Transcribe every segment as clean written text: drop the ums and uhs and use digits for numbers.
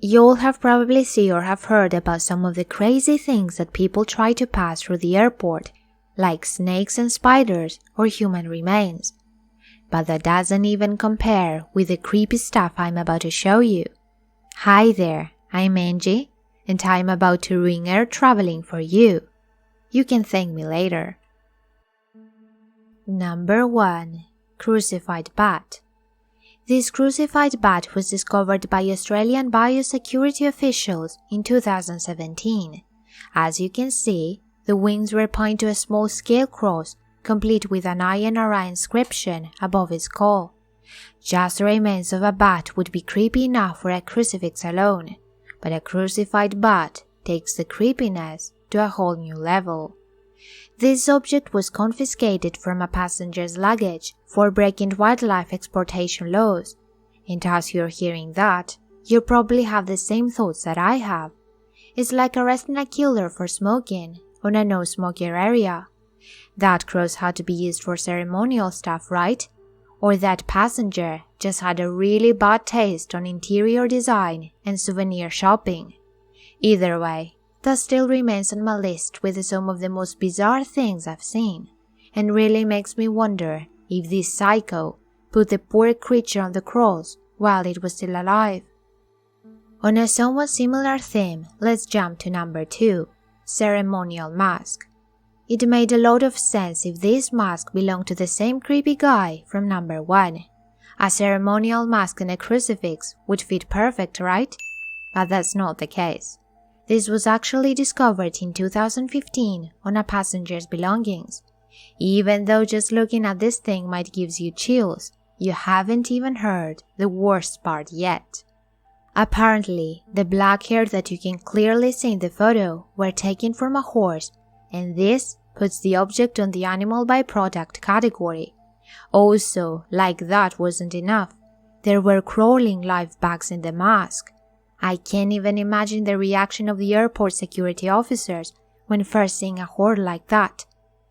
You all have probably seen or have heard about some of the crazy things that people try to pass through the airport, like snakes and spiders or human remains. But that doesn't even compare with the creepy stuff I'm about to show you. Hi there, I'm Angie, and I'm about to ruin air traveling for you. You can thank me later. Number 1. Crucified Bat. This crucified bat was discovered by Australian biosecurity officials in 2017. As you can see, the wings were pointed to a small-scale cross, complete with an INRI inscription above its skull. Just the remains of a bat would be creepy enough for a crucifix alone, but a crucified bat takes the creepiness to a whole new level. This object was confiscated from a passenger's luggage for breaking wildlife exportation laws, and as you're hearing that, you probably have the same thoughts that I have. It's like arresting a killer for smoking on a no-smoker area. That cross had to be used for ceremonial stuff, right? Or that passenger just had a really bad taste on interior design and souvenir shopping. Either way, that still remains on my list with some of the most bizarre things I've seen, and really makes me wonder if this psycho put the poor creature on the cross while it was still alive. On a somewhat similar theme, let's jump to number 2, Ceremonial Mask. It made a lot of sense if this mask belonged to the same creepy guy from number 1. A ceremonial mask and a crucifix would fit perfect, right? But that's not the case. This was actually discovered in 2015 on a passenger's belongings. Even though just looking at this thing might give you chills, you haven't even heard the worst part yet. Apparently, the black hair that you can clearly see in the photo were taken from a horse, and this puts the object on the animal byproduct category. Also, like that wasn't enough, there were crawling live bugs in the mask. I can't even imagine the reaction of the airport security officers when first seeing a horde like that.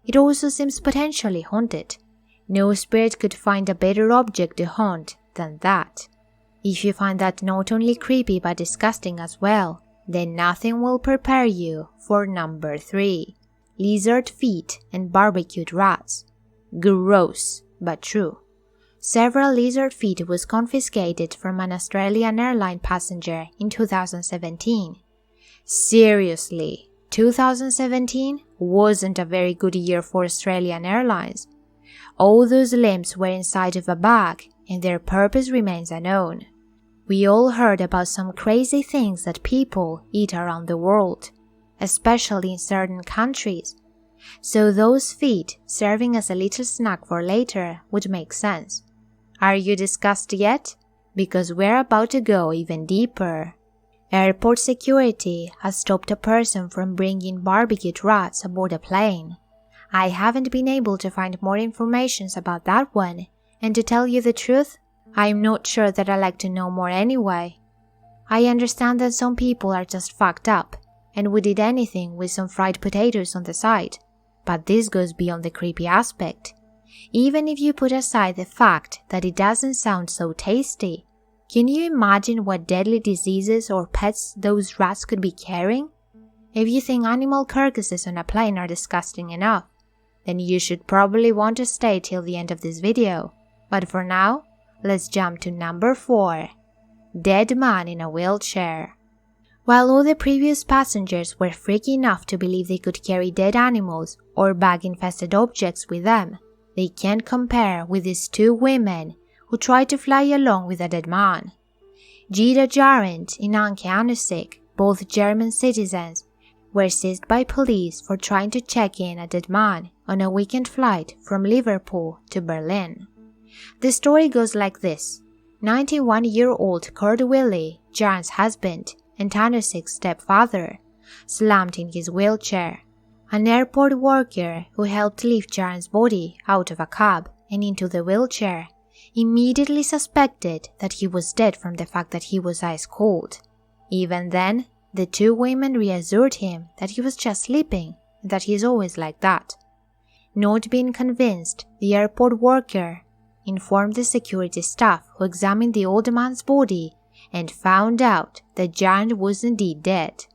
It also seems potentially haunted. No spirit could find a better object to haunt than that. If you find that not only creepy but disgusting as well, then nothing will prepare you for number 3. Lizard feet and barbecued rats. Gross, but true. Several lizard feet was confiscated from an Australian airline passenger in 2017. Seriously, 2017 wasn't a very good year for Australian airlines. All those limbs were inside of a bag, and their purpose remains unknown. We all heard about some crazy things that people eat around the world, especially in certain countries. So those feet serving as a little snack for later would make sense. Are you disgusted yet? Because we're about to go even deeper. Airport security has stopped a person from bringing barbecued rats aboard a plane. I haven't been able to find more information about that one, and to tell you the truth, I'm not sure that I'd like to know more anyway. I understand that some people are just fucked up and would eat anything with some fried potatoes on the side, but this goes beyond the creepy aspect. Even if you put aside the fact that it doesn't sound so tasty, can you imagine what deadly diseases or pets those rats could be carrying? If you think animal carcasses on a plane are disgusting enough, then you should probably want to stay till the end of this video. But for now, let's jump to number 4. Dead man in a wheelchair. While all the previous passengers were freaky enough to believe they could carry dead animals or bug-infested objects with them, they can't compare with these 2 women who tried to fly along with a dead man. Gita Jarent and Anke Anusik, both German citizens, were seized by police for trying to check in a dead man on a weekend flight from Liverpool to Berlin. The story goes like this. 91-year-old Kurt Willie, Jarent's husband and Anusik's stepfather, slumped in his wheelchair. An airport worker who helped lift Jarent's body out of a cab and into the wheelchair immediately suspected that he was dead from the fact that he was ice cold. Even then, the 2 women reassured him that he was just sleeping and that he's always like that. Not being convinced, the airport worker informed the security staff who examined the old man's body and found out the giant was indeed dead.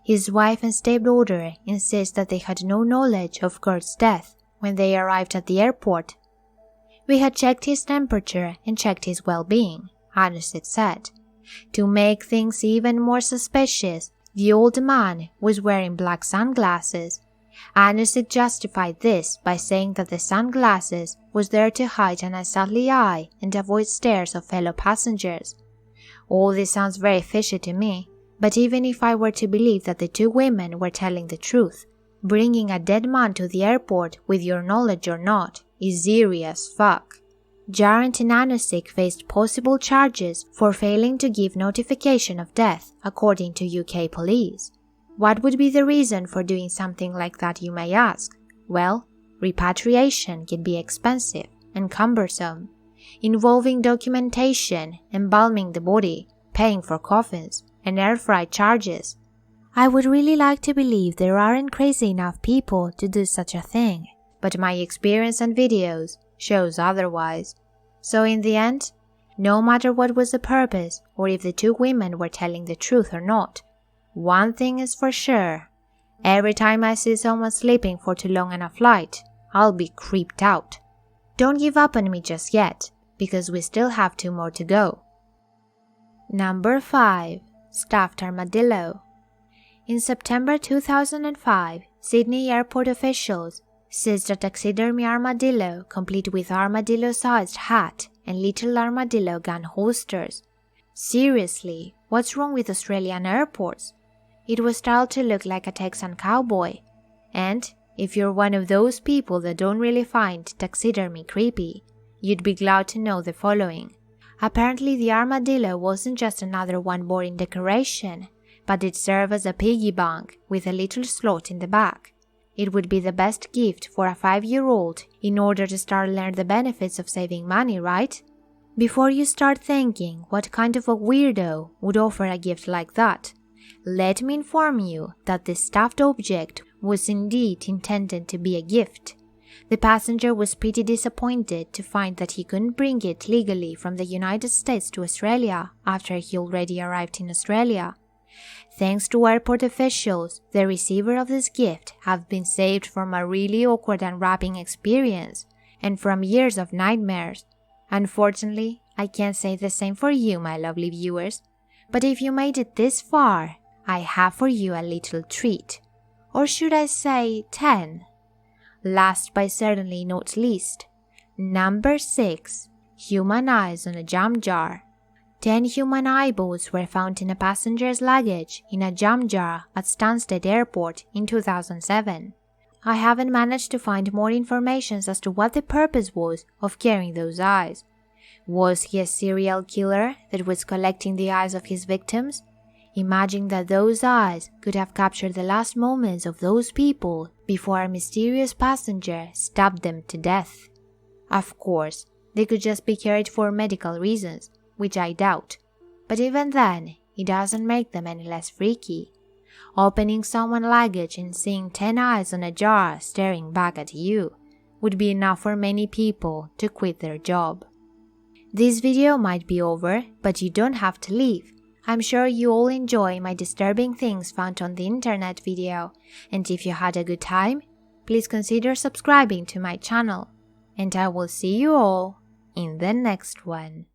His wife and stepdaughter insist that they had no knowledge of Kurt's death when they arrived at the airport. "We had checked his temperature and checked his well-being," Anusit said. To make things even more suspicious, the old man was wearing black sunglasses. Anusit justified this by saying that the sunglasses was there to hide an unsightly eye and avoid stares of fellow passengers. All this sounds very fishy to me, but even if I were to believe that the two women were telling the truth, bringing a dead man to the airport with your knowledge or not is eerie as fuck. Jarrett and Anusik faced possible charges for failing to give notification of death, according to UK police. What would be the reason for doing something like that, you may ask? Well, repatriation can be expensive and cumbersome, involving documentation, embalming the body, paying for coffins, and air freight charges. I would really like to believe there aren't crazy enough people to do such a thing, but my experience and videos shows otherwise. So in the end, no matter what was the purpose or if the two women were telling the truth or not, one thing is for sure: every time I see someone sleeping for too long on a flight, I'll be creeped out. Don't give up on me just yet, because we still have 2 more to go. Number 5. Stuffed Armadillo. In September 2005, Sydney airport officials seized a taxidermy armadillo complete with armadillo-sized hat and little armadillo gun holsters. Seriously, what's wrong with Australian airports? It was styled to look like a Texan cowboy. And if you're one of those people that don't really find taxidermy creepy, you'd be glad to know the following. Apparently the armadillo wasn't just another one boring decoration, but it served as a piggy bank with a little slot in the back. It would be the best gift for a 5-year-old in order to start learning the benefits of saving money, right? Before you start thinking what kind of a weirdo would offer a gift like that, let me inform you that the stuffed object was indeed intended to be a gift. The passenger was pretty disappointed to find that he couldn't bring it legally from the United States to Australia after he already arrived in Australia. Thanks to airport officials, the receiver of this gift have been saved from a really awkward unwrapping experience and from years of nightmares. Unfortunately, I can't say the same for you, my lovely viewers, but if you made it this far, I have for you a little treat. Or should I say 10? Last but certainly not least, number 6. Human eyes on a jam jar. 10 human eyeballs were found in a passenger's luggage in a jam jar at Stansted Airport in 2007. I haven't managed to find more information as to what the purpose was of carrying those eyes. Was he a serial killer that was collecting the eyes of his victims? Imagine that those eyes could have captured the last moments of those people before a mysterious passenger stabbed them to death. Of course, they could just be carried for medical reasons, which I doubt, but even then, it doesn't make them any less freaky. Opening someone's luggage and seeing 10 eyes on a jar staring back at you would be enough for many people to quit their job. This video might be over, but you don't have to leave. I'm sure you all enjoy my disturbing things found on the internet video, and if you had a good time, please consider subscribing to my channel, and I will see you all in the next one.